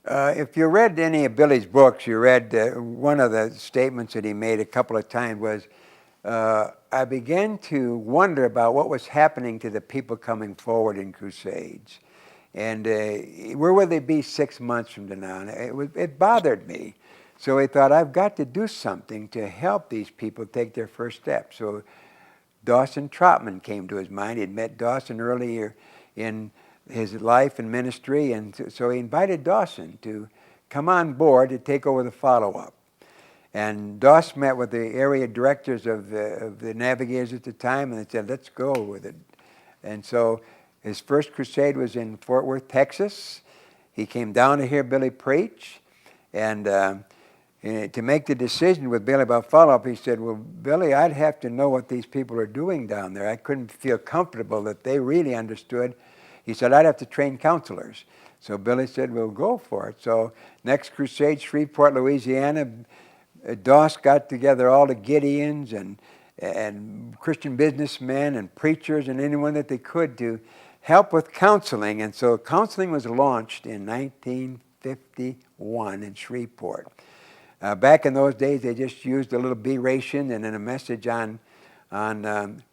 If you read any of Billy's books, you read one of the statements that he made a couple of times was, I began to wonder about what was happening to the people coming forward in crusades. And where would they be 6 months from now? And it bothered me. So he thought, I've got to do something to help these people take their first step. So Dawson Trotman came to his mind. He'd met Dawson earlier in his life and ministry, and so he invited Dawson to come on board to take over the follow-up. And Dawson met with the area directors of the Navigators at the time, and they said, let's go with it. And so his first crusade was in Fort Worth, Texas. He came down to hear Billy preach, and to make the decision with Billy about follow-up, he said, well, Billy, I'd have to know what these people are doing down there. I couldn't feel comfortable that they really understood. He said, I'd have to train counselors. So Billy said, we'll go for it. So next crusade, Shreveport, Louisiana, Doss got together all the Gideons and Christian businessmen and preachers and anyone that they could to help with counseling. And so counseling was launched in 1951 in Shreveport. Back in those days, they just used a little B-ration and then a message on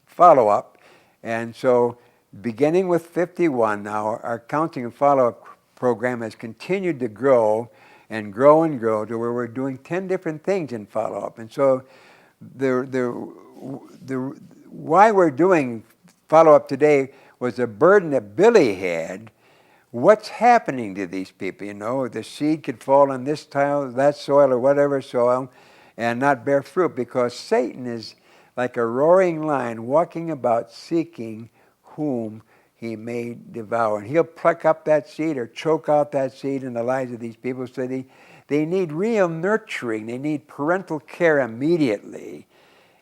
follow-up. And so beginning with 51 now, our counseling and follow-up program has continued to grow and grow and grow to where we're doing 10 different things in follow-up. And so why we're doing follow-up today was a burden that Billy had. What's happening to these people? You know, the seed could fall on this tile, that soil, or whatever soil, and not bear fruit, because Satan is like a roaring lion walking about seeking whom he may devour. And he'll pluck up that seed or choke out that seed in the lives of these people. So they need real nurturing. They need parental care immediately.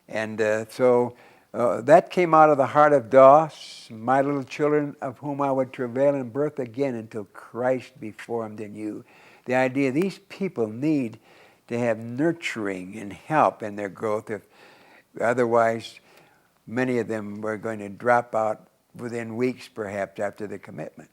And so that came out of the heart of Doss, my little children, of whom I would travail in birth again until Christ be formed in you. The idea these people need to have nurturing and help in their growth. Otherwise, many of them were going to drop out within weeks, perhaps, after the commitment.